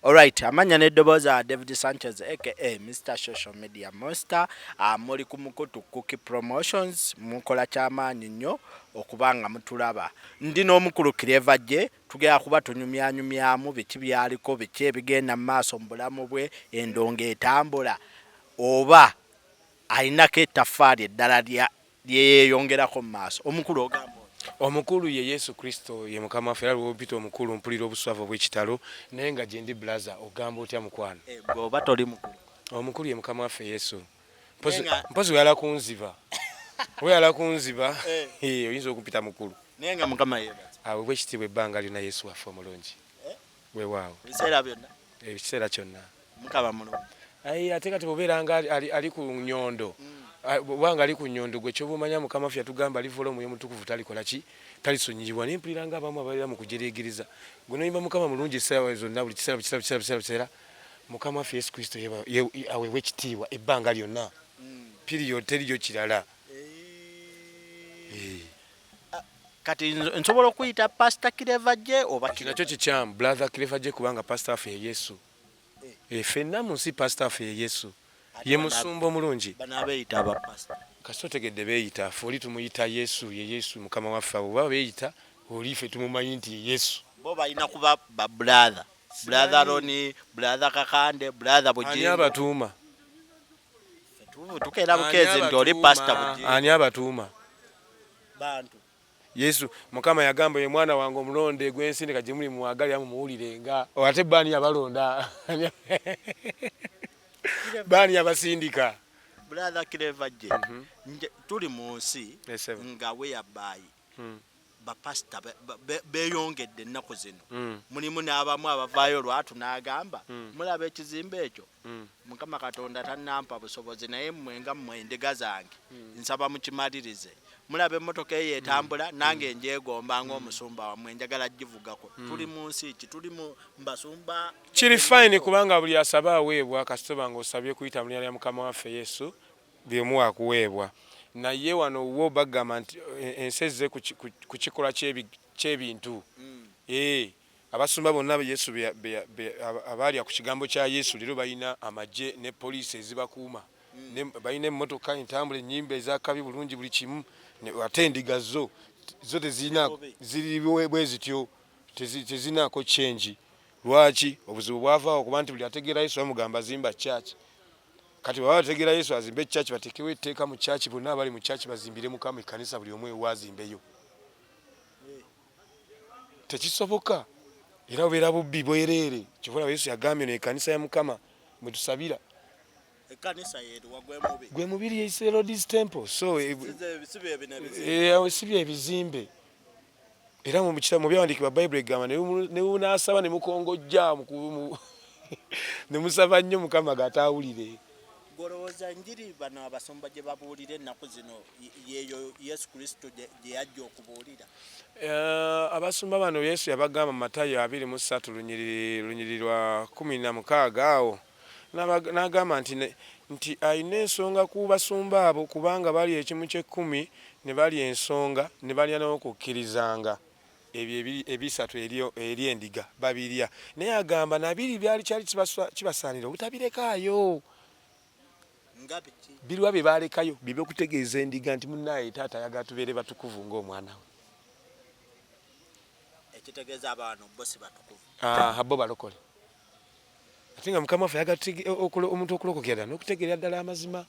Alright, amanya n'eddobooza David Sanchez aka Mr. Social Media Monster. Muli ku mukutu Cookie Promotions, mukola kyamaanyi nnyo okubanga mutulaba. Ndi n'omukulu Clever gye tugenda kuba tunyumyanyumyamu biki byaliko biki ebigenda mu maaso mu bulamu bwe, endongo etambula oba alinako ettaffaali eddala lyeyeeyongerako mu maaso. Omukulu ogamba omukulu ye Yesu Kristo ye mukama waffe era lw'obupita omukulu mpulira obuswavu bw'ekitalo naye nga gye ndi blaza ogamba otya mukwano oba toli mukulu. omukulu ye mukama waffe Yesu mpozi weyala kunziba weyala kunziba oyinza okupita mukulu naye nga mukama yeebaza awe bwekitiibwa ebbanga lyonna Yesu waffe omulungi weewaawo ebiseera byonna ekiseera kyonna mukama mulungi ate kati bobeera nga ali ku nnyondo bwanga ali ku nnyondo gwe kyobumanya mukama waffe yatugamba alivola omwoyo mutukuvu talikola ki talisonyiyibwa naye mpulira nga abamu abalira mu kujereegeriza gwe noyimba mukama mulungi essaawa zonna buli kiseera mukama waffe Yesu Kristo aweebwa ekitiibwa ebbanga lyonna piriyo teriyo kirala kati nsobola okuyita Pastor Clever gye oba kinakyo kikyamu brother Clever gye kubanga pastor waffe ye Yesu ffenna mu nsi pastor waffe ye Yesu ye musumba omulungi banaabeeyita abapasita kasita otegedde beeyita ffe oli tumuyita Yesu ye Yesu mukama waffe abo baba beeyita oli ffe tumumanyi nti ye Yesu bo balina kuba ba brother Roni brother Kakande brother Bugingo ani abatuuma tukeera bukeezi nti oli pastor Bugingo ani abatuuma bantu Yesu mukama yagamba ye mwana wange omulonde gw'ensindika gye muli muwagalira mumuwulirenga ate baani abalonda baani abasindika brother Clever gye tuli mu nsi nga weyabaayi bapasita beeyongedde ennaku zino mulimu n'abamu abavaayo lwatu n'agamba mulaba ekizimbe ekyo mukama katonda tannampa busobozi naye mwenga mmwe endiga zange nsaba mukimalirize mulaba emmotoka eyo etambula nange enjeegomba ng'omusumba wammwe njagala givugako tuli mu nsi ki tuli mu mbasumba kiri fine kubanga buli asaba aweebwa kasitoba ng'osabye kuyita mu linnya lya mukama waffe Yesu byemu akuweebwa naye wano wo bagamba nti ensi ezze ku kikolwa ky'ebintu abasumba bonna Yesu abalya ku kigambo kya Yesu leero balina amagye ne poliisi ezibakuuma balina emmotoka entambula ennyimba ezakabi bulungi buli kimu ate endiga zo ziri bwe zityo tezinaako kyengi lwaki obuzibu bwavaawo okuba nti buli ategeera Yesu bamugamba zimba church kati baba bategeera Yesu azimbe church batekewo etteeka mu church bonna abali mu church bazimbire mukama ekkanisa buli omu ewazimbeyo tekisoboka era obeera bubbi bwereere kivula Yesu yagambye no ekkanisa ya mukama mwe tusabira ekkanisa yeeru gwe mubiri ye Lord's temple so si bye bizimbe era mu byawandiikibwa Bayibuli egamba ne munaasaba ne mukongojja ne musaba nnyo mukama gataawulire golowooza njiri bano abasumba gye babuulira ennaku zino yeeyo Yesu Kristo gye yajja okubuulira abasumba bano Yesu yabagamba mu Matayo 23 lunyiriri lwa 16 awo n'agamba nti alina ensonga ku basumba abo kubanga bali ekimu ky'ekkumi ne balya ensonga ne balya n'okukkirizanga ebyo ebisatu eri endiga babirya naye agamba nabiri byali kyali kibasaanira obutabirekaayo birwa bye balekayo bibe okutegeeza endiga nti munnaye taata ayagala tubeere batukuvu ng'omwana we ekitegeeza abantu bo si batukuvu bo balokole ate nga mukama waffe ayagala omuntu okulokokera n'okutegeera ddala amazima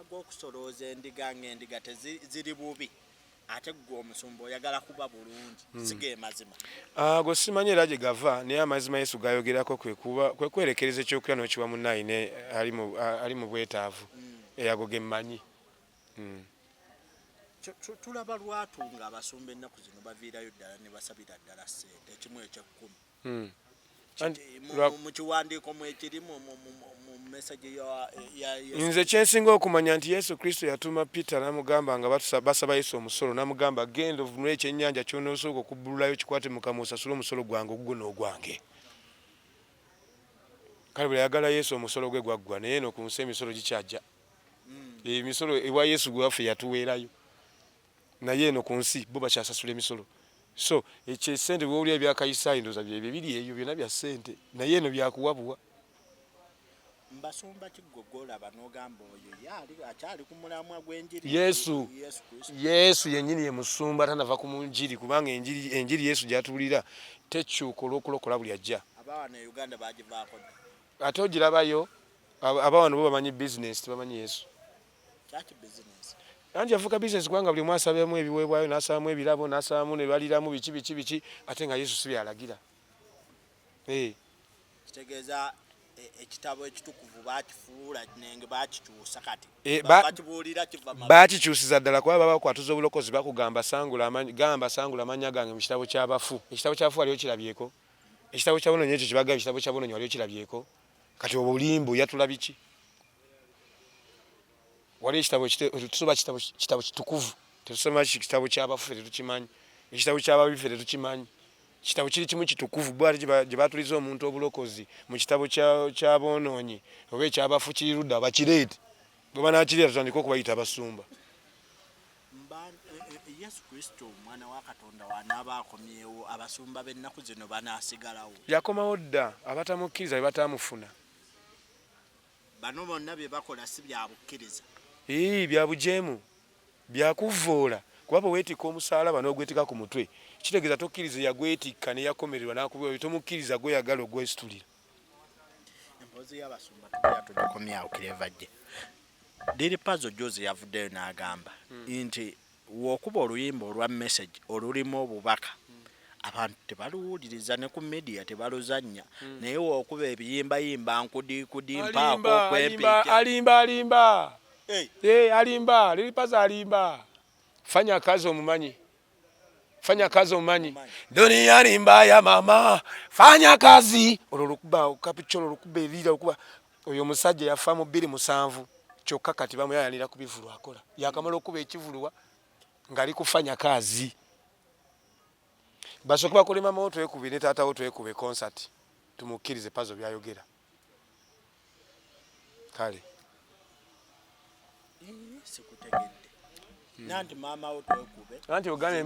g'okusolooza endiga ng'endiga teziri bubi ate gwe omusumba oyagala kuba bulungi sige mazima gwe simanyi era gye gava naye amazima Yesu gayogerako kwe kwerekereza ekyokulya n'okiwa munnaye ali mu bwetaavu ago ge mmanyi tulaba lwatu nga abasumba ennaku zino baviirayo ddala ne basabira ddala ssente ekimu eky'ekkumi mu kiwandiiko mwekirimu mu message ya nze kyensinga okumanya nti Yesu Kristo yatuma Peter n'amugamba nga basaba Yesu omusolo n'amugamba genda ovunule ekyennyanja ky'onoosooka okubbululayo kikwate mukama osasule omusolo gwange ogwo n'ogwange kale bwe yagala Yesu omusolo gwe gwaggwa naye eno ku nsi emisolo gikyajja emisolo ewa Yesu gwe waffe yatuweerayo naye eno ku nsi bo bakyasasula emisolo so ekyo sente bw'olya ebyakayisaayi ndoza bye bibiri ebyo byonna bya ssente naye eno byakuwabuwa mbasumba kigogola banogamba oyo yali akyali ku mulamwa gw'enjiri Yesu yennyini ye musumba tanava ku munjiri kubanga enjiri Yesu gy'atulira tekyuka olw'okulokola buli ajja abawana e Uganda bagivaako ate ogirabayo abawano bo bamanyi bizinesi tebamanyi Yesu kyaki bizinesi anti afuuka bizinesi kubanga buli mwasabamu ebiweebwayo n'asabamu ebirabo n'asabamu ne baliramu biki ate nga Yesu si byalagira kitegeeza ekitabo ekitukuvu bakifuula nenge bakikyusa kati bakibuulira kiva bakikyusiza ddala kuba babakwatuza obulokozi bakugamba sangula amannya gange mu kitabo ky'abafu ekitabo ky'abafu waliyo kirabyeko ekitabo kya Bononyi ekyo kibagamba ekitabo kya Bononyi waliyo kirabyeko kati obulimbu yatula biki waliyo ekitabo tusoma kitabo kitukuvu tetusoma kitabo ky'abafu tetukimanyi ekitabo ky'ababife tetukimanyi kitabo kiri kimu kitukuvu bwali gye batuliza omuntu obulokozi mu kitabo kya Bononyi oba ekyabafu kirudda bakireete bwe banaakirira tutandika okubayita abasumba Yesu Kristo omwana wa Katonda wanaaba akomyewo abasumba b'ennaku zino banaasigalawo yakomawo dda abatamukkiriza be batamufuna bano bonna bye bakola si bya bukkiriza bya bujeemu byakuvvoola kuba bwe weetikka omusaalaba n'ogwetika ku mutwe kitegeeza tokkiriza yagwetikka ne yakomererwa n'akubwa tomukkiriza gweyagala ogwesitulira emboozi y'abasumba tujja tugikomyawo kirevajje Diri Pazo Jozi yavuddeyo n'agamba nti w'okuba oluyimba olwa message olulimu obubaka abantu tebaluwuliriza ne ku media tebaluzannya naye w'okuba ebiyimbayimba nkudi mpaako kwempiikya alimba Diri Pazo alimba fanya kazi omumanyi dunia ni mbaya mama fanya kazi olulukuba kapicholo olukuba erira okuba oyo musajja yafa mu 2007 kyokka kati bamuyayanira ku bivulu akola yakamala okuba ekivuluwa ngali kufanya kazi basoka bakole mama wotu ekube ne tata wotu ekube concert tumukkirize Pazo byayogera kale sikutegedde nanti mama wotu ekube nanti ogane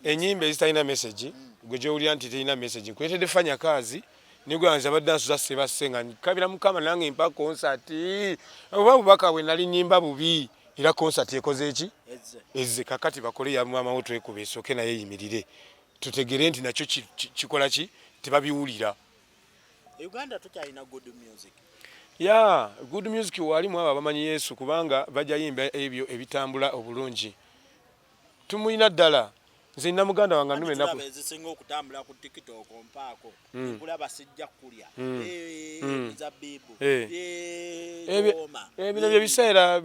enyimbe zitalina message gwe gyowulira nti terina message kwetedde fanya kazi nigwanza baddansu zasebasenga kabira mukama nange mpa concert oba bubaka bwe nali nyimba bubi era concert ekoze eki ezze kakati bakole ya mama wotu ekube esooke naye yimirire tutegere nti nakyo kikola ki tebabiwulira Uganda tukyalina good music good music walimu abo abamanyi Yesu kubanga bajja yimba ebyo ebitambula obulungi tumulina ddala nze nina muganda wange nnume naku ezisinga okutambula ku TikTok mpaako kulaba sijja kulya zabibu bino bye biseera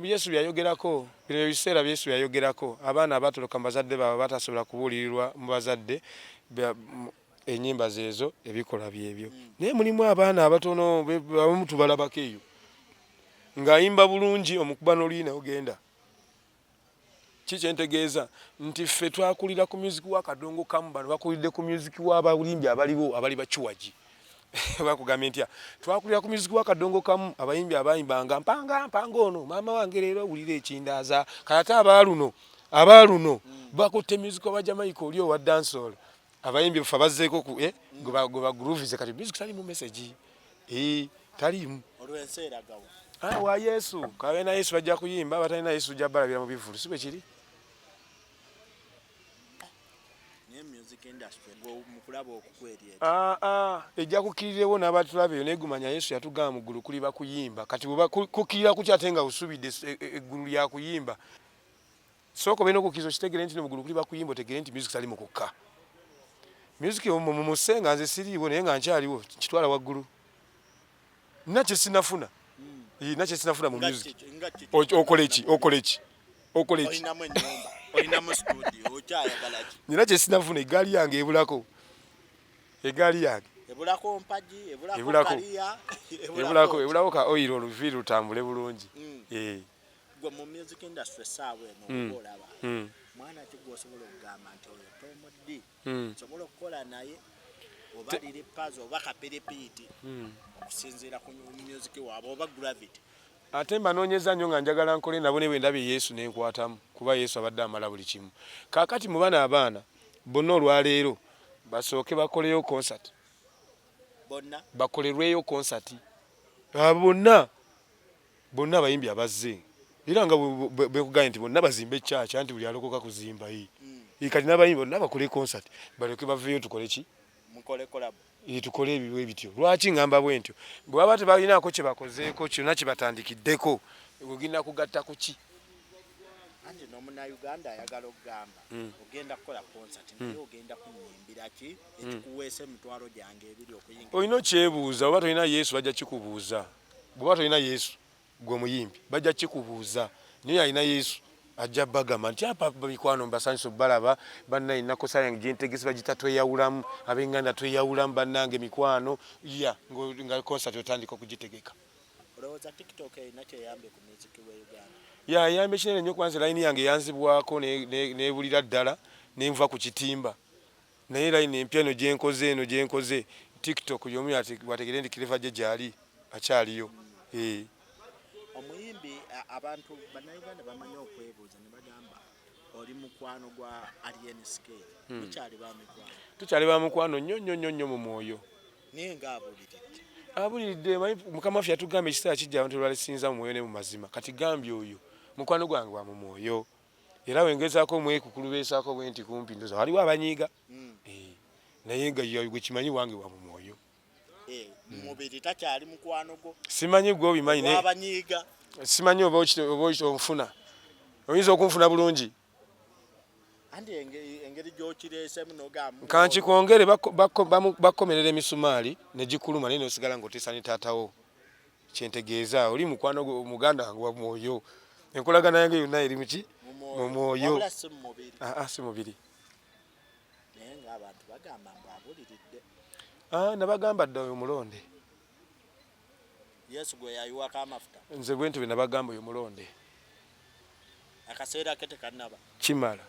Yesu byayogerako abaana abatoloka mu bazadde baabwe batasobola kubuulirirwa mu bazadde enyimba zezo ebikola byebyo naye mulimu abaana abatono abamu tubalabako eyo ng'ayimba bulungi omukuba n'oluyina ogenda kikyentegeeza nti ffe twakulira ku music wa Kadongo Kamu bano bakulidde ku music w'abalimbi abaliwo abali bakiwagi bakugambye ntya twakulira ku music wa Kadongo Kamu abayimbi abayimbanga mpanga ono maama wange leero owulira ekindaaza kayate abaaluno bakutte music wa Jamaica oli owa dancehall abayimbi fa bazzeeko ku gwe bagruvize kati music talimu message talimu olw'enseera gawo wa Yesu kabe na Yesu bajja kuyimba batalina Yesu jabbalabira mu bivulu si bwe kiri music industry mukulaba okukwerye ejja kukirirewo n'abatulabeyo negumanya Yesu yatugamba mu ggulu kuli bakuyimba kati bwe kukirira kukyate nga usubidde eggulu lya kuyimba soko beno kukizo kitegere nti mu ggulu kuli bakuyimba otegere nti music tali mukukka music mu musenga nze siriiwo naye nga nkyaliwo kitwala waggulu nakye sinafuna mu music okoleki olina mu studio okyayagala ki nina kye sinafuna egaali yange ebulako ebulako mpaji ebulako ka oil oluviiri lutambule bulungi gwe mu music industry saawa eno olaba mwana kigwa osobola okugamba nti oyo tomuddi osobola okukola naye oba Diri Pazo oba Kapiripiiti okusinziira ku music waabwe oba Gravity ate mbanoonyeza nnyo nga njagala nkole nabo ne bwe ndabye Yesu ne nkwatamu kuba Yesu abadde amala buli kimu. Kaakati mu bana abaana bonna olwaleero basooke bakoleyo concert. Bonna bakolerweyo concert. Bonna abayimbi abazze era nga bekuganye nti bonna bazimbe church anti buli alokoka kuzimba yi. Kati n'abayimbi bonna bakole concert balyoke baveeyo tukole ki? Mukole collab. Tukole ebiwe bityo. Lwaki ngamba bwentyo? Bwe baba tebalinaako kye bakozeeko kyonna kye batandikiddeko ogenda kugatta ku ki? Anti n'omunayuganda ayagala okugamba ogenda kukola concert naye ogenda kunyimbira ki ekikuweesa emitwalo gyange ebiri okuyingira. Olina okyebuuza oba tolina Yesu bajja kikubuuza. Bw'oba tolina Yesu gwe omuyimbi bajja kikubuuza. Naye alina Yesu ajja bagamba nti apa mikwano mbasanyusa balaba bannaye nakosa yange gyentegese bagita tweyawulamu ab'enganda tweyawulamu bannange mikwano nga concert otandika okugitegeka. Olowooza TikTok erina kyeyambye ku muziki wa Uganda? Yayambe kinene nnyo kwanza layini yange yanzibwako nebulira ddala nenva ku kitimba. Naye layini empya eno gyenkoze TikTok yomu wategere ndi Clever gye gyali akyaliyo. Omuyimbi abantu bannayuganda bamanyi okwebuuza ne bagamba oli mukwano gwa Alien Scale. Mukyali ba mikwano. Tukyali ba mukwano nnyo mu mwoyo. Naye ng'abuliridde. Abuliridde Mukama waffe yatugamba ekiseera kijja abantu balsinza mu mwoyo ne mu mazima. Kati gambye oyo mukwano gwange wa mu mwoyo. Era wengezaako omwekukulubeesaako bwe nti kumpi ndoza waliwo abanyiiga. Naye nga gwe kimanyi wange wa mu mwoyo. Mubiri takyali mukwano gwo. Simanyi gwe obimanyi naye. Abanyiiga. Simanyi oba onfuna. Oyinza okunfuna bulungi. Andi engeri gy'okireesemu n'ogamba. Kanki kwongere bakomerera emisumaali ne gikuluma naye n'osigala ng'oteesa ne taatawo. Kyentegeeza oli mukwano gwo Omuganda wange wa mwoyo. Enkolagana yange yonna eri muki? Mu mwoyo. Si mubiri. Naye ng'abantu bagamba mbu abuliridde. Nabagamba dda oyo mulonde. Yesu gwe yayiwako amafuta. Nze bwe ntyo bwe nabagamba oyo mulonde. Akaseera ke tekannaba. Kimala.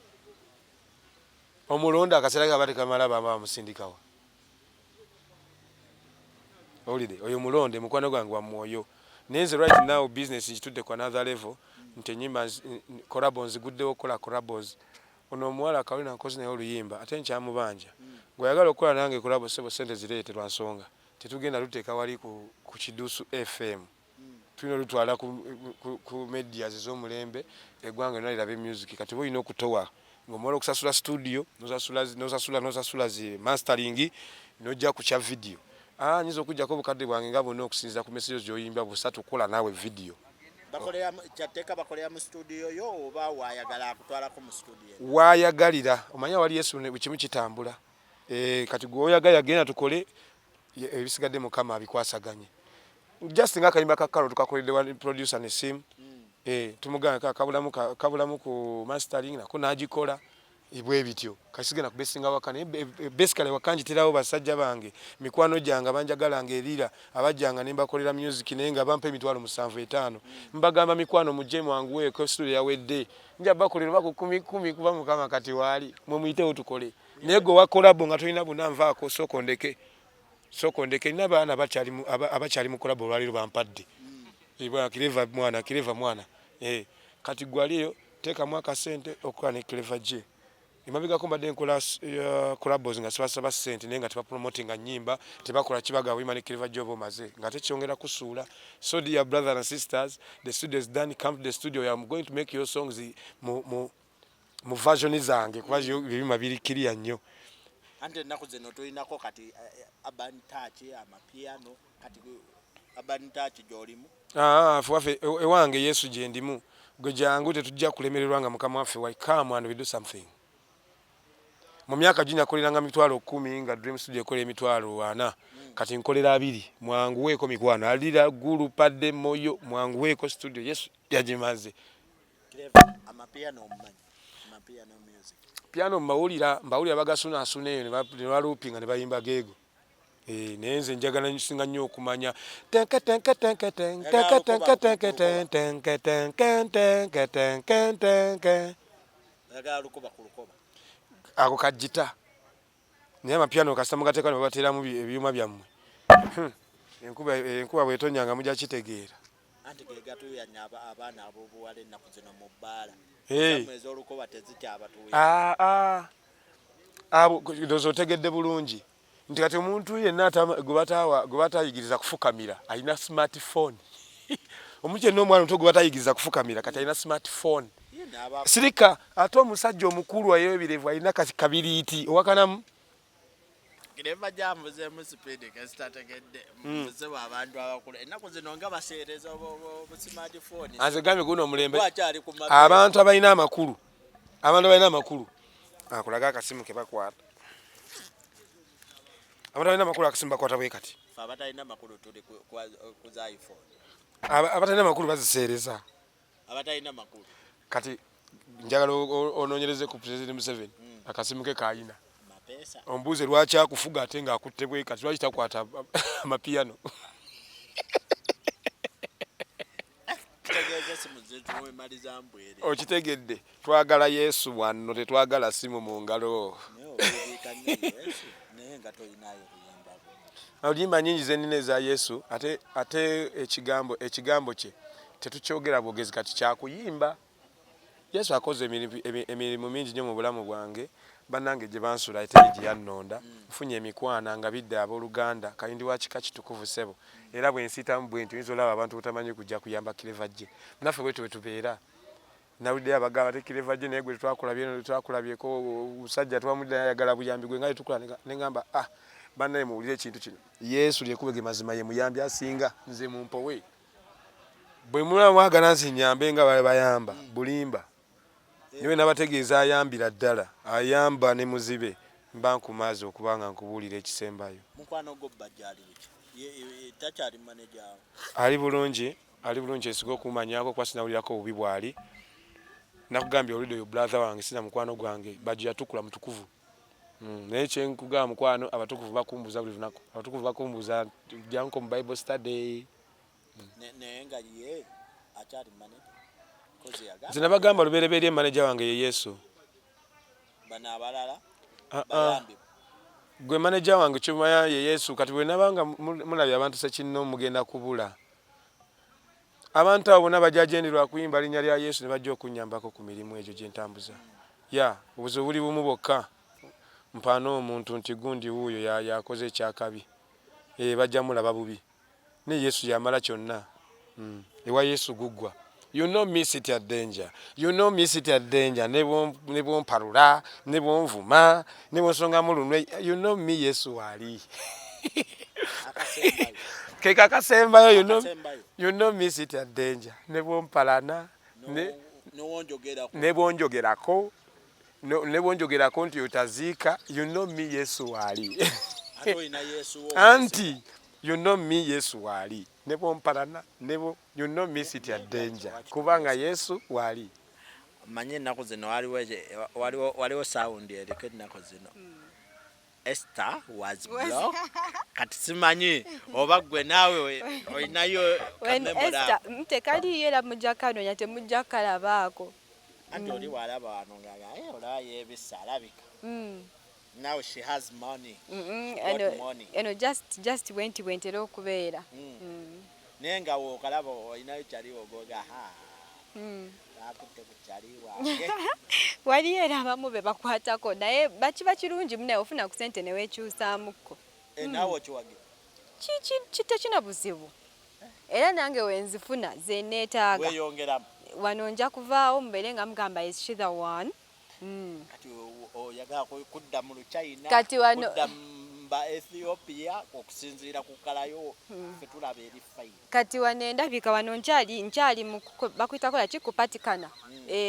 Omulonde akaseera ke kaba tekamala bamba bamusindikawa. Owulidde oyo mulonde mukwano gwange wa mwoyo. Naye nze right now business kitudde ku another level. Nti ennyimba collabs nziguddewo okukola collabs. Ono omuwala Carolina nkozi naye oluyimba ate nkyamubanja. Gwayagala okukola nange collabs sebo sente zireete lwa nsonga. Tetugenda luteeka wali ku Kidusu FM. Tulina olutwala ku media ez'omulembe eggwanga lyonna lirabe music. Kati boolina okutowa ng'omala okusasula studio n'osasula zi mastering n'ojja ku kya video. Nyinza okujjako obukadde bwange nga bonna okusinziira ku messages gy'oyimba busatu kola naawe video. Kyateeka bakolera mu studio yo oba waayagala akutwalako mu studio? Waayagalira. Omanya wali Yesu kimu kitambula. Kati gw'oyagala genda tukole ebisigadde Mukama abikwasaganye. Just nga akayimba ka Carol tukakoledde wa producer ne sim. Tumugana kabulamu ku mastering nako n'agikola ibwe bityo. Kasigena kubesinga wakane basically wakanjitirawo basajja bange mikwano gyange banjagala ngerira abajjanga ne mbakolera music naye nga bampa emitwalo 7.5. Mbagamba mikwano mujje mwanguwe ko studio yawedde. Nja bakolera bako 10 kuba Mukama kati wali mwe muyitewo tukole. Nego wakola bonga tulina bunanvaako soko ndeke n'abaana abakyali mu collab olwaliro bampadde. Ibwa Clever mwana. Kati gwaliyo teka mwaka sente okukola ne Clever J. Imabigako mbadde nkola collabs nga sibasaba sente naye nga tebapromotinga nnyimba tebakola kibaga wima ne Clever J obumaze nga tekyongera kusuula. So dear brothers and sisters, the studio is done. Come to the studio. I am going to make your songs mu version zange kuba bibima biri kiriya nnyo. Ante ennaku zino tulinako kati urban touch amapiano kati urban touch gy'olimu? Waffe ewange Yesu gye ndimu gwe jangu tetujja kulemererwa nga Mukama waffe wali come and we do something. Mu myaka gino nakoleranga mitwalo 10 nga Dream Studio ekola emitwalo 4 kati nkolera 2 mwanguweeko mikwano alira gulu padde moyo mwanguweeko studio Yesu yagimaze. Clever amapiano omumanyi amapiano music piano mbawulira bagasuna eyo ne balupinga ne bayimba geego. Nenze njagala nsinga nnyo okumanya ako kajita naye amapiano kasita mugateeka ne babateeramu ebyuma byammwe enkuba bwetonyanga mujja kitegeera. anti gegatuyanya abaana abobuwala ennaku zino mu bbaala ez'olukoba tezikyabatuuya abo ndozo otegedde bulungi nti kati omuntu yenna gwe batayigiriza kufukamira alina smartphone omuntu yenna omwana omuto gwe batayigiriza kufukamira kati alina smartphone sirika ate omusajja omukulu ayebirevu alina kabiriiti owakanamu kireva jambuzeemu sipiidi kesitategedde mbuzeemu abantu abakulu ennaku zino nga baseereza bu smartphone anze gambe guno omulembe abantu abalina amakulu akulaga akasimu ke bakwata abantu abalina amakulu akasimu bakwata bwe kati abatalina makulu tuli ku iPhone abatalina makulu baziseereza abatalina makulu kati njagala onoonyereze ku President Museveni akasimu ke kayina mapesa ombuuze lwaki akufuga ate ng'akutte bwe kati lwaki takwata amapiyano okitegedde twagala Yesu wano tetwagala simu mu ngalo oluyimba nyingi zenina eza Yesu ate ekigambo kye tetukyogera bwogezi kati kyakuyimba Yesu akoze emirimu mingi nnyo mu bulamu bwange bannange gye bansula eteri gye yannonda nfunye emikwana nga bidde abooluganda kayindi wa kika kitukuvu ssebo era bwe nsiitamu bwe ntyo oyinza olaba abantu butamanyi kujja kuyamba Kireva gye naffe bwe tubeera nawuliddeyo abagamba te Kireva gye naye gwe twakulabyeko omusajja twamudde ayagala buyambi gwe nga tukola ne ngamba bannaye muwulire ekintu kino Yesu lyekubege mazima ye muyambi asinga nze mumpowe bwe mulaba mwagala nsi nyambe nga bale bayamba bulimba niwe nabategeeza ayambira ddala ayamba ne muzibe mba nkumaze okuba nga nkubuulira ekisembayo mukwano gwo bajjali takyali manager ali bulungi esiga okumanyako kwa sinawulirako obubi bwali nakugambye oludde oyo brother wange sina mukwano gwange bajja yatukula mutukuvu naye kyenkugamba mukwano abatukuvu bakumbuza buli lunaku abatukuvu bakumbuza janko mu Bible study naye nga ye akyali manager nze nabagamba lubereberye manager wange ye Yesu bana abalala bayambi gwe manager wange kyomanya ye Yesu kati bwe nabanga mulabye abantu sekinno mugenda kubula abantu abo bonna bajajendirwa kuyimba linnya lya Yesu ne bajja okunyambako ku mirimu egyo gye ntambuza obuzibu buli bumu bwokka mpaana omuntu nti gundi wuuyo yakoze ekyakabi bajja mulaba bubi ne Yesu yamala kyonna ewa Yesu guggwa you know me sit at danger ne bwompalula ne bwonvuma ne bwonsonga mulunwe you know me Yesu wali keka akasembayo you know me sit at danger ne bwompalana ne bwonjogerako ne bwonjogerako nti otaziika you know me Yesu wali anti you know me Yesu wali ne bwompalana you know me sit at danger kubanga Yesu wali manye ennaku zino waliwo sound eriko ennaku zino Esther was blocked kati simanyi oba gwe naawe olinayo Esther mtekaliyo era mujja kanonya temujja kalabaako anti oli walaba wano nga olaba yebisa alabika now she has money just went era okubeera naye nga wokalaba olinayo kyali ogoga akutte ku kyali wange wali era abamu be bakwatako naye bakiba kirungi munaye ofuna ku sente ne weekyusaamuko naawe okiwagira tekina buzibu era nange wenzifuna ze neetaaga weyongeramu wano nja kuvaawo mubeere nga mugamba is she the one kati oyagala kudda mu China kati wano kudda ba Ethiopia okusinziira ku kalayo fetulaba eri fine kati wano endabika wano nkyali bakwitako yakikupatikana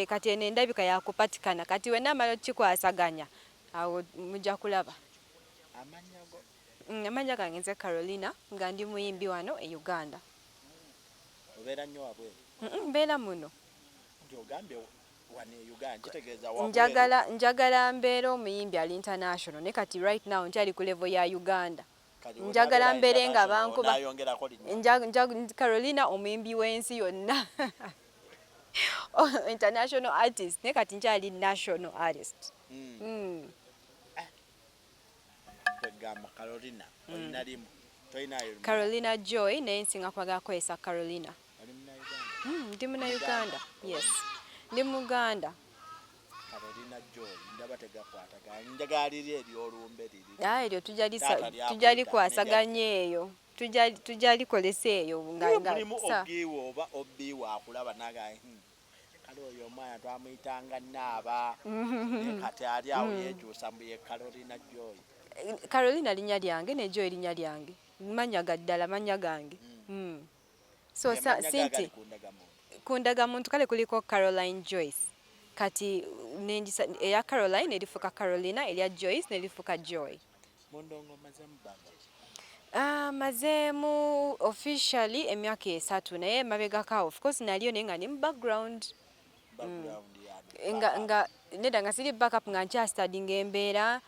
kati eno endabika yakupatikana kati wena amala kikwasaganya awo mujja kulaba amanya gange nze Carolina nga ndi muyimbi wano e Uganda obeera nnyo wabweru mbeera muno ogambye wano e Uganda kitegeeza wabweru njagala mbeera omuyimbi ali international ne kati right now nkyali ku level ya Uganda njagala mbeere nga bankuba Carolina omuyimbi w'ensi yonna international artist ne kati nkyali national artist Carolina Joy naye nsinga kwagala kwesa Carolina Ndi muna Uganda. Yes. Ndi Muganda. Carolina Joy ndaba tegakwataga njagalira eryolumbe liri. Eryo tujali kwasaganya eyo. Tujali kolesa eyo nga ogiwo oba obiwa akulaba naga kale oyo omwana twamuyitanga naaba kati ali awo yejuusa mbu ye Carolina Joy. Carolina linnya lyange ne Joy linnya lyange. Manya gaddala manya gange. So sinti kundaga muntu kale kuliko Caroline Joyce. Kati nenjisa eya Caroline erifuka Carolina eya Joyce nerifuka Joy. Mondongo mazemu banga. Mazemu officially emyaka 3 naye mabega of course naliyo nenga ni background nga neda nga siri backup nga ncha studying embeera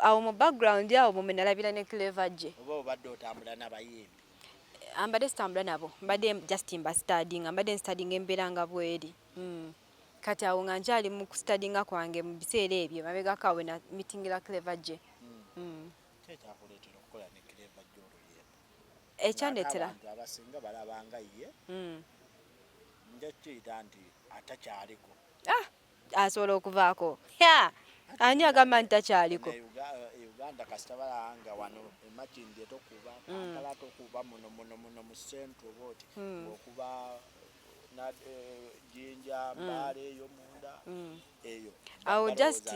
awo mu background yawo mu menalabira ne Clever je. Oba obadde otambula n'abayimbi. Ambadde stambula nabo mbadde just studying ambadde studying embeera nga bweri. Kati awo nga njali mu studyinga kwange mu biseera ebyo mabega kawe na meetingira Clever je. Kyakuleetera okukola ne Clever je oluyembe. Ekyandetera abasinga balabanga ye. Njakiyita nti atacyaliko. Asobola okuvaako. Ani agamba nti takyaliko? Uganda kasita balanga wano emakindi etokuba kampala tokuba muno mu central boti okuba na jinja mbale eyo munda eyo. Awo just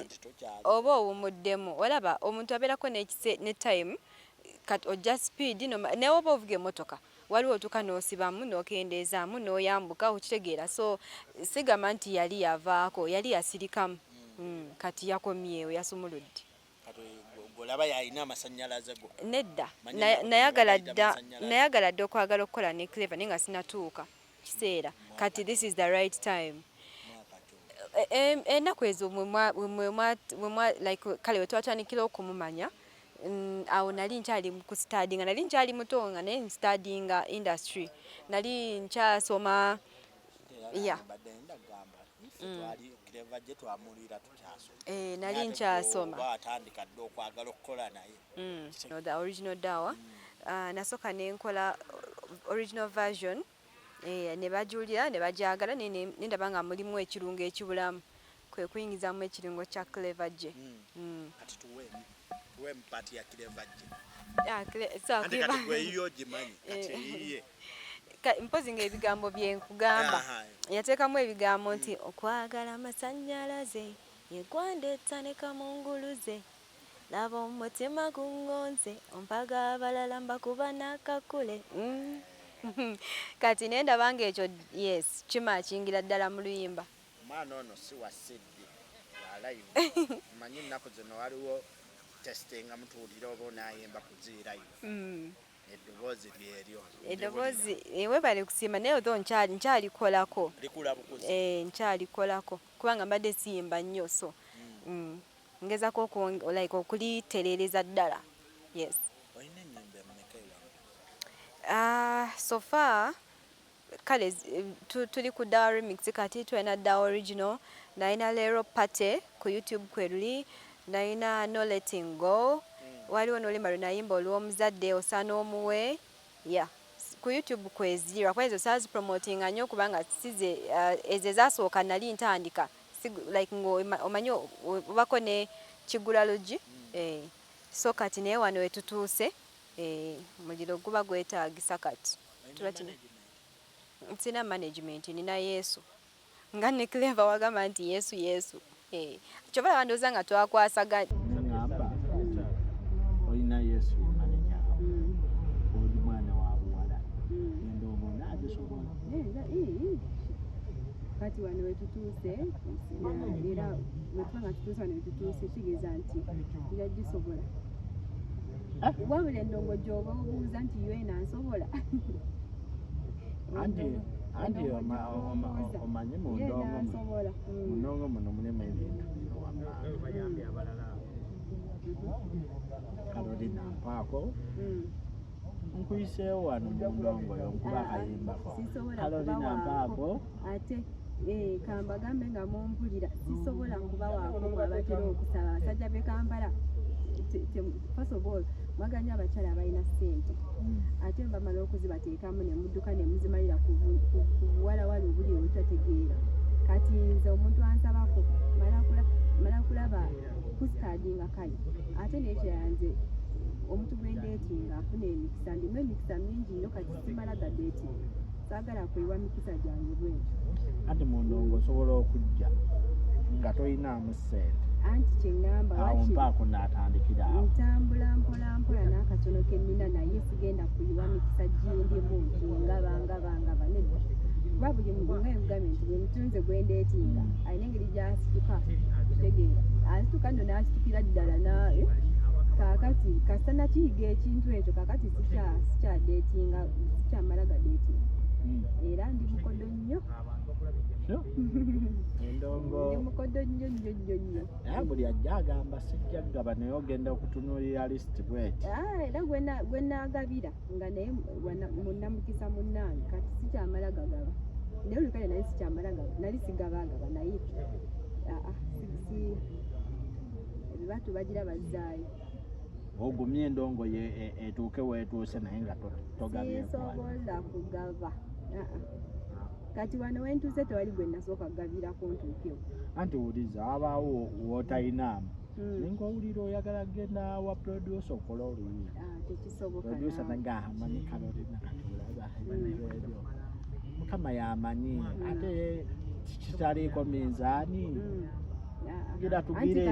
oba owumuddemu olaba omuntu abeerako ne time kat ojja speed ne oba ovuga emotoka waliwo otuuka n'osibamu n'okendeezaamu n'oyambuka okitegeera. So sigamba nti yali yavaako yali yasirikamu. Kati yakomyewo yasumuludde. Olaba yalina amasannyalaze go. Nedda nayagala dda okwagala okukola ne Clever naye nga sinatuuka kiseera. Kati this is the right time. Ennaku ezo like kale we twatandikira okumumanya awo nali nkyali ku studying nali nkyali muto nga naye studyinga industry nali nkyasoma nali nkyasoma the original Dawa. Nasoka nenkola original version ne bajulira ne bajagala nendaba nga mulimu ekirungo ekibulamu kwe kuyingizamu ekirungo kya Clever je. Kati tuwe mpati ya Clever je. Kati mpozi nga ebigambo byenkugamba yateekamu ebigambo nti okwagala amasannyalaze yegwandeeta ne kamunguluze laba omutima guŋŋonze ompaga abalala mbakuba n'akakule. Kati nendaba nga ekyo yes kimakingira ddala mu luyimba. Omwana ono si wasidde alive. Manyi ennaku zino waliwo testing nga mutuulira oba onayimba kuziirayo. Eddoboozi lyeryo. Eddoboozi webale kusiima naye otho nkyalikolako. Likula bukuzi. Nkyalikolako kubanga mbadde siyimba nnyo so ngezako like okulitereereza ddala. Yes. Olina ennyimba emmeka so far kale tuli ku Dawa remix kati tulina Dawa original nalina Lero Pate ku YouTube kweruli nalina No Letting Go waliwo n'oluyimba lunayimba olw'omuzadde osaana omuwe ku YouTube kwezirwa kwezo sazi promotinga nnyo kubanga size ezo ezasooka nali ntandika like omanyi obako ne Kigulalogi so kati naye wano wetutuuse muliro guba gwetaagisa kati sina management nina Yesu nga ne Clever wagamba nti Yesu kyova bandooza nga twakwasaganya. Olina Yesu manager oli mwana wa buwala endongo nagisobola. Kati wano wetutuuse era wetubanga tutuuse wano wetutuuse kigeza nti yagisobola. Wabula endongo gy'oba obuuza nti yoena nsobola. Anti omanyi mu ndongo muno mulimu ebintu bino wammanga. Carolina mpaako nkuyiseewo wano mu ndongo nkuba akayimbako. Carolina mpaako ate kambagambe nga mumpulira sisobola kuba waako mwabatera okusaba abasajja be Kampala first of all maganya abakyala abalina ssente ate bamala okuzibateekamu ne mudduka ne muzimalira ku buwalawala obuli obutategeera kati nze omuntu ansabako mala kulaba kustadinga kale ate nekyeyanze omuntu gwendeetinga afuna emikisa ndimu emikisa mingi nnyo kati simala gadeetinga saagala kwewa mikisa gyange bwekyo anti mu ndongo osobola okujja nga toyinaamu ssente anti kyeŋŋamba awo mpaako n'atandikira awo ntambula mpola n'akatono ke nnina naye sigenda kuyiwa mikisa gindimu nti ngaba nedda kuba buli nga emugambe nti bwe mutunze gwendeetinga alina engeri gy'asituka kitegeera asituka nno n'asitukira ddala naye kaakati kasita nakiyiga ekintu ekyo kaakati sikyadeetinga sikyamala gadeetinga era ndi mukodo nnyo endongo ndi mukodo nnyo naye buli ajja agamba sijja gaba naye ogenda okutunuulira lisiti bweti era gwe naagabira nga naye munnamukisa munnange kati sikyamala gagaba naye olukale naye sikyamala nali sigabagaba naye ebibatu bagira bazzaayo ogumye endongo ye etuuke weetuuse naye nga togabisobola kugaba kati wano wentuuse tewali gwe nasooka kugabirako ntuukewo anti wuliza wabaawo wootalinamu ng'owulira oyagala kgenda wa producer okola oluyi tekisoboka producer naga amanyi Carolina katulaba ebyo mukama yamanyi ate kitaliiko minzaani gira tugire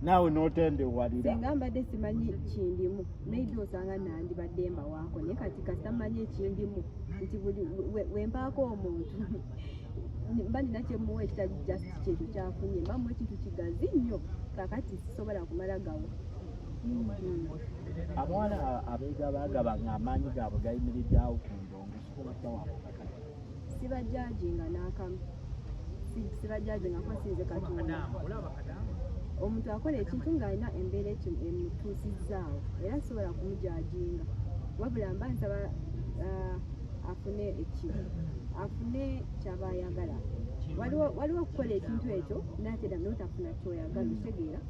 naawe n'otendewalira singa mbadde simanyi kindimu maybe osanga nandibadde mbawaako naye kati kasita mmanyi ekindimu nti buli wempaako omuntu mba nina kyemuwa ekitali just kyekyo kyafunye mba muwa ekintu kigazi nnyo kakati sisobola kumala gawa abawala abeegabagaba ng'amaanyi gaabwe gayimiriddeawo ku ndongo sisobola kubawaakakati sibajajinga n'akamu sibajajinga kuba sinze Katonda omuntu akola ekintu ng'alina embeera emutuusizaawo era sobola kumujajinga wabula mba nsaba afune ekibi afune kyaba ayagala waliwo okukola ekintu ekyo natera notafuna kyoyagala okitegeera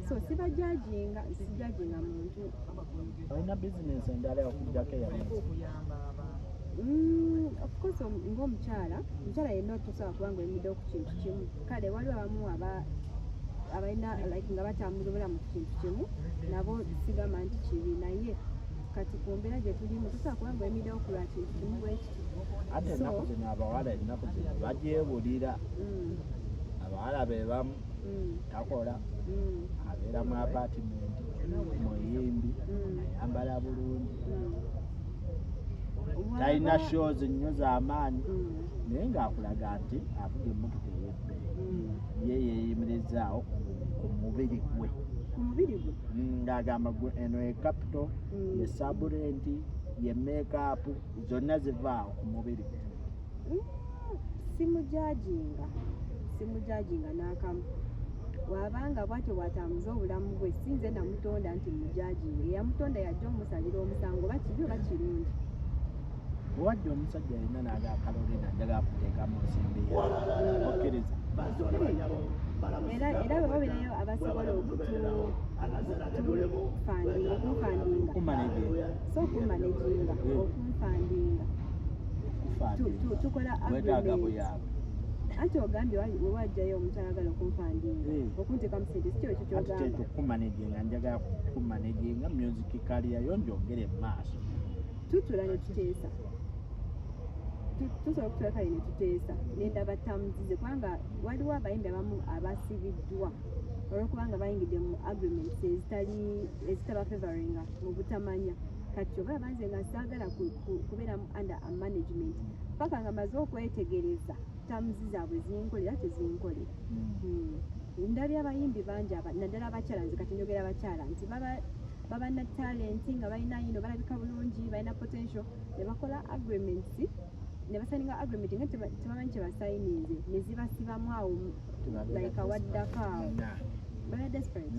so sibajajinga muntu olina bizinesi endala okujjako of course ng'omukyala yenna tosobola kubanga oyimiddewo ku kintu kimu kale waliwo abamu abalina like nga batambuza obulamu ku kintu kimu nabo sigamba nti kibi naye kati ku mbeera gye tulimu tosobola kubanga oyimiddewo ku lwa kintu kimu bwekiti ate ennaku zino abawala ennaku zino bagyebulira abawala be bamu takola abeera mu apatimenti muyimbi ayambala bulungi talina shows nnyo z'amaanyi naye ng'akulaga nti avuga emmotoka ey'ebbeeyi ye yeeyimirizaawo ku mubiri gwe ng'agamba gwe eno ye capital ye saburenti ye makeup zonna zivaawo ku mubiri simujajinga n'akamu wabanga bwatyo bwatambuza obulamu bwe sinze namutonda nti mujajinga eyamutonda yajja omusalira omusango bakibi oba kirungi owadde omusajja yenna n'aga Carolina njagala kuteekamu nsimbi okkiriza era babirayo abasobola okumfandinga so okumaneginga okumfandinga tukola agreement anti ogambye wewajjayo omuntu ayagala okumfandinga okunteeka mu sente sikyo ekyo kyogamba okumaneginga njagala kumaneginga music career yo njongere mu maaso tutula ne tuteesa tusobola okutulaka ne tuteesa nendaba tamuzize kubanga waliwo abayimbi abamu abasibiddwa olwokubanga bayingidde mu agreements ezitaba favoringa mu butamanya kati oba banze nga saagala kubeera under a management paka nga maze okwetegereza tamuzi zaabwe zinkolera tezinkolera ndabye abayimbi bangi naddala abakyala nze kati njogera abakyala nti baba na talenti nga balina balabika bulungi balina potential ne bakola agreements ne basayininga agreement nga tebamanyi kye basayininze ne zibasibamu awo like awaddako awo baba desperate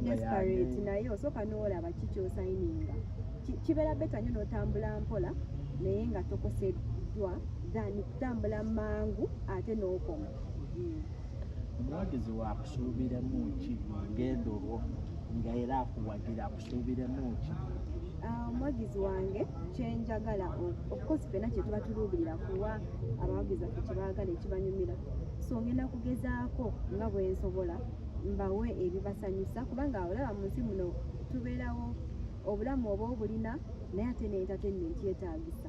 desperate naye osooka n'olaba ki kyosayininga kibeera beta nnyo n'otambula mpola naye nga tokoseddwa than kutambula mangu ate n'okoma omuwagizi wakusuubiremu ki lugendo olwo nga era akuwagira akusuubiremu ki? Omuwagizi wange kyenjagala ofcourse fena kye tuba tuluubirira kuwa abawagizi baffe kyebaagala ekibanyumira, so ngenda kugezaako nga bwensobola mbawe ebibasanyusa kubanga olaba mu nsi muno tubeerawo obulamu oba obulina naye ate ne entertainment yetaagisa.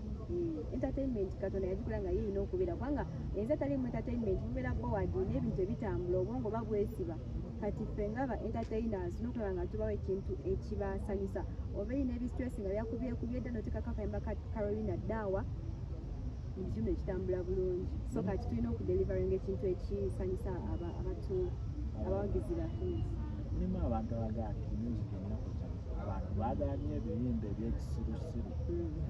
Entertainment Katonda yagikola nga yeyina okubeera kubanga ensi etalimu entertainment mubeera bowadi n'ebintu ebitambula obwongo babwesiba. Kati ffe ngaba entertainers n'okulaba nga tubawo ekintu ekibasanyusa oba erina ebistress nga byakubye dda noteekako akayimba ka Carolina Dawa buli kimu ekitambula bulungi. So kati tulina okudelivaringa ekintu ekisanyusa abawagizi baffe. Mulimu abantu abagala nti music ennaku zino abantu baagala nnyo ebiyimba ebyekisirusiru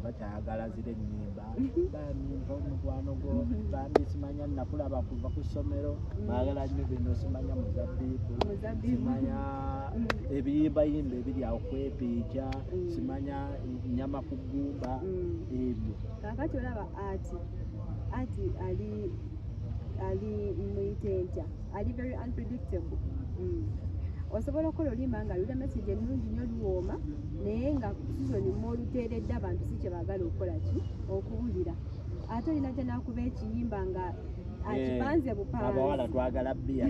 bakyayagala zira ennyimba bamimpa omukwano gwo bambi simanya nakulaba kuva ku ssomero baagala nnyo bino simanya muzabbiibu simanya ebiyimbayimba ebiri awo kwepiikya simanya nnyama ku ggumba ebyo. Kaakati olaba ati ali muyitentya ali very unpredictable. Osobola okukola oluyimba nga lulina message ennungi nnyo luwooma naye nga sizoni mwoluteeredde abantu si kye baagala okukola ki okuwulira. Ate olina gye n'akuba ekiyimba nga akipanze bupanzi. Abawala twagala bbiya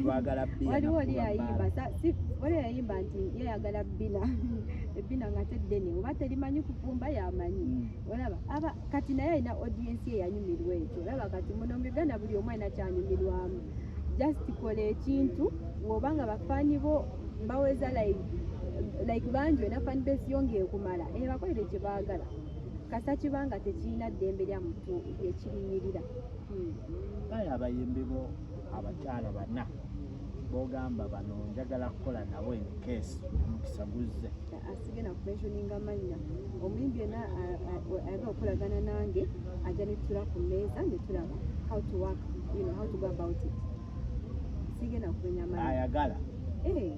waliwo oli yayimba nti yeyagala bbina ebbina nga teddene oba terimanyi kufumba yamanyi. Olaba kati naye alina audience ye yanyumirwa ekyo. Olaba kati muno mu Uganda buli omu alina kyanyumirwamu. Just kola ekintu ng'obanga bafaani bo mbaweza like banjo ena fan base yongeye kumala bakolere kye baagala kasa kibanga tekirina ddembe lya muntu ekirinyirira. Kale abayimbi bo abakyala bana bogamba bano njagala kukola nabo in case omukisa guzze asigena kumentioninga amannya omuyimbi yena ayagala okukolagana nange ajja netutula ku mmeeza netulaba how to work, how to go about it. Sigena kumenya amannya ayagala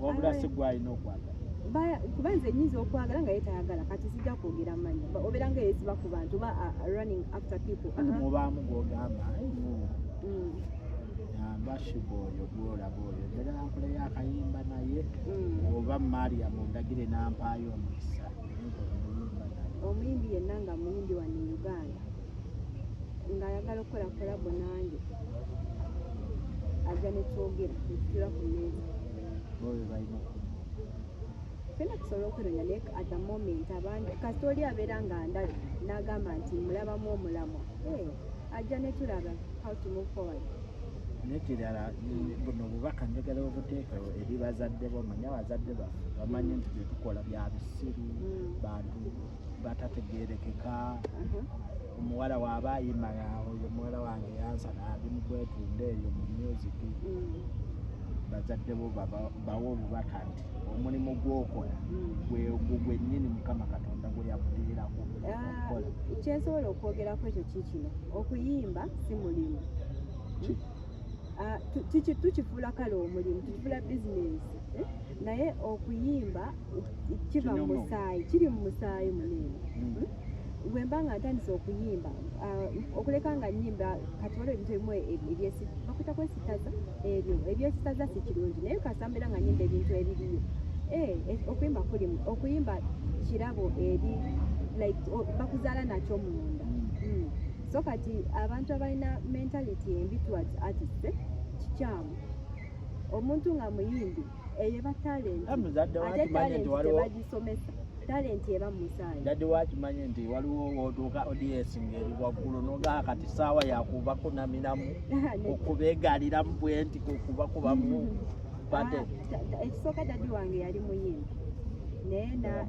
wabula si gwalina okwagala kuba nze nnyinza okwagala nga yetayagala kati sijja kwogera amannya obeera nga yesiba ku bantu ba running after people mubaamu gwogamba bashiba oyo gwolaba oyo njagala nkoleyo akayimba naye oba Maria mundagire nampaayo omukisa omuyimbi yenna nga muyimbi wano e Uganda ng'ayagala okukola kolabo nange ajja netwogera netutula ku mmeeza boyo balina fena tusobola okweronya naye at the moment abandi kasita oli abeera nga ndabe n'agamba nti mulabamu omulamwa ajja netulaba how to move forward. Nekirala buno bubaka njagala obuteekawo eri bazadde bo manya abazadde baffe bamanye nti byetukola bya bisiru bantu batategeerekeka. Omuwala waaba ayimba oyo muwala wange yansana ali mu kwetunde eyo mu music bazadde bo bawa obubaka nti omulimu gw'okola gwennyini Mukama Katonda gwe yakuteerako okukola. Kyensobola okwogerako ekyo kikino okuyimba si mulimu tukifuula kale omulimu tukifuula bizinensi naye okuyimba kiva mu musaayi kiri mu musaayi munene. Bwe mba nga ntandise okuyimba okuleka nga nnyimba kati waliwo ebintu ebimu bakuta kwesitaza ebyo ebyesitaza si kirungi naye kasambera nga nnyimba ebintu ebiriyo okuyimba kulimu okuyimba kirabo eri like bakuzaala nakyo munda. So kati abantu abalina mentality embi towards artists kikyamu omuntu nga muyimbi eyeba talent ate talent tebagisomesa talent eba musaayi. Dadde wakimanye nti waliwo otuuka audience ng'eri waggulu nogaa kati saawa yakubako naminamu okubeegaliramu bwenti kubakubamu pate. Ekisooka daddi wange yali muyimbi naye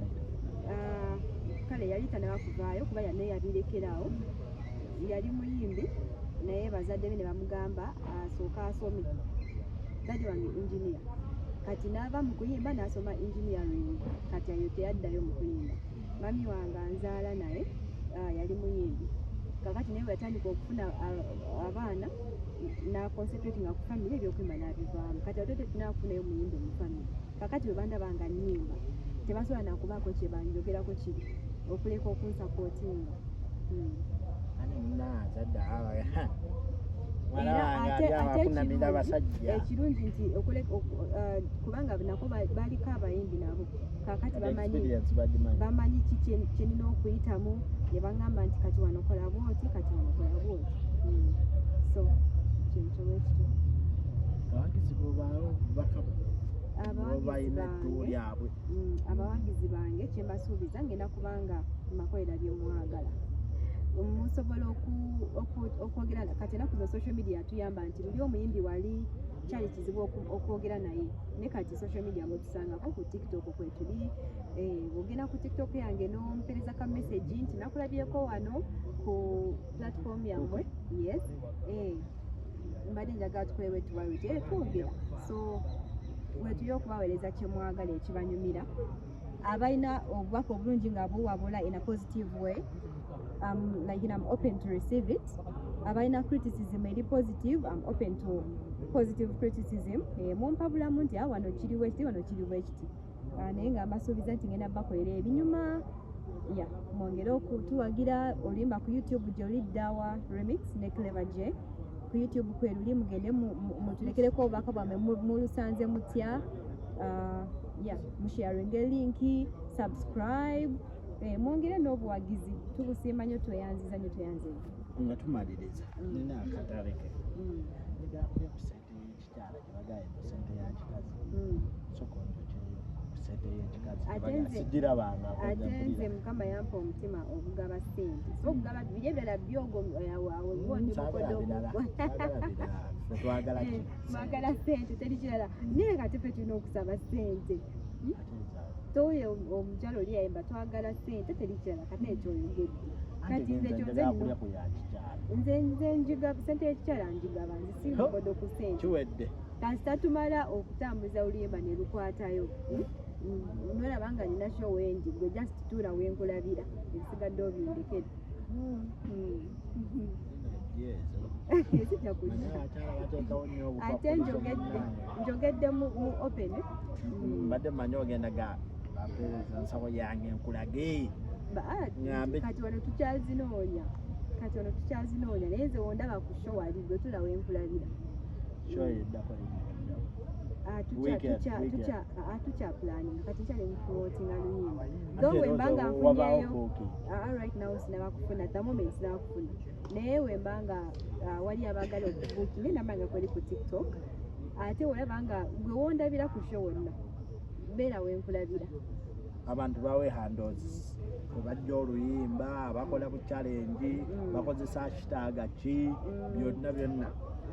kale yali tanabakuvaayo kuba naye yabirekerawo yali muyimbi naye bazadde be ne bamugamba asooka asome. Daddi wange engineer kati n'ava mu kuyimba n'asoma engineering kati ayo teyaddayo mu kuyimba. Mami wange anzaala naye yali muyimbi kakati naye bweyatandika okufuna abaana n'aconcentratinga ku family ebyokuyimba n'abivaamu kati ate tetunakufunayo muyimbi mu family kakati bwe bandabanga nnyimba tebasobola nakubaako kye banjogerako kiri okuleka okunsapootinga. abakunamira abasajja ekirungi nti kubanga nako baliko abayimbi nabo kakati bamanyi kyenina okuyitamu ne baŋŋamba nti kati wano kola bwoti kati wano kola bwoti so kintu wekityo abawagizi balina ettubo lyabwe abawagizi bange kyembasuubiza ngenda kubanga makolera byemwagala musobola okwogera kati enaku zo social media tuyamba nti luli omuyimbi wali kyali kizibu okwogera naye ne kati social media mwetusangako ku tiktok kwetuli ogenda ku tiktok yange nompereza ka message nti nakulabyeko wano ku platform yammwe yes mbadde njagala tukole wetuwawiti twogera so wetuye okubaweereza kyemwagala ekibanyumira abalina obubaka obulungi nga buwabula in a positive way like I'm open to receive it abalina criticism eri positive I'm open to positive criticism mumpabulamu nti wano kiri wekiti wano kiri wekiti naye nga mbasuubiza nti ngenda bakolera ebinyuma mwongere okutuwagira olimba ku YouTube gyoli Dawa Remix ne Clever J ku YouTube kweruli mugende mutulekereko obubaka bwamwe mulusanze mutya musharinge linki subscribe mwongere n'obuwagizi tubusiima nnyo tweyanziza nnyo tweyanziza nga tumaliriza nina akataleke nigakule ku sente y'ekikyala gyebagaye mu sente ya kikazi sokonjokyeyo ku sente y'ekikazi sigirabanga ate nze mukama yampa omutima ogugaba sente so okugaba biri ebirala byogo awo biwondi mukodo mwagala sente teri kirala naye kati fe tulina okusaba sente toyo omukyalo oli yayimba twagala sente teri kirala kati ekyoyogedde kati nze njiga sente y'ekikyala njigaba nze simukodo ku sente kiwedde kasita tumala okutambuza oluyimba ne lukwatayo nolaba nga nina show wengi gwe just tuula wenkulabira ebisigadde obindekere ate njogedde mu open mbadde mmanyi ogendaga nsawo yange nkulage kati wano tukyazinoonya naye nze wondaba ku show ali gwe tula wenkulabira tucha planning kati nkyali mupromotinga luyimba though wembanga nfunyeyo right now sinaba kufuna at the moment sinaba kufuna naye wembanga wali abagala okubuuki naye nambanga kweri ku tiktok ate olabanga gwe wondabira ku show wonna beera wenkulabira abantu bawe handles bajja oluyimba bakola bu challenge bakozesa hashtag ki byonna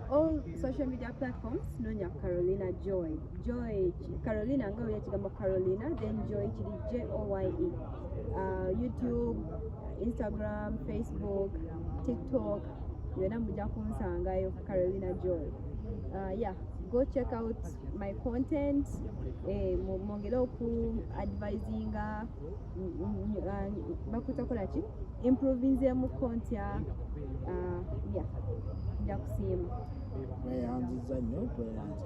all social media platforms nonya Carolina Joy Carolina nga oya kigambo Carolina then Joy kiri JOYE YouTube Instagram Facebook TikTok yona mujja kunsangayo Carolina Joy go check out my content mwongere oku advisinga bakutakola ki improvinzemu kontya nja kusiima weyanziza nnyo tweyanze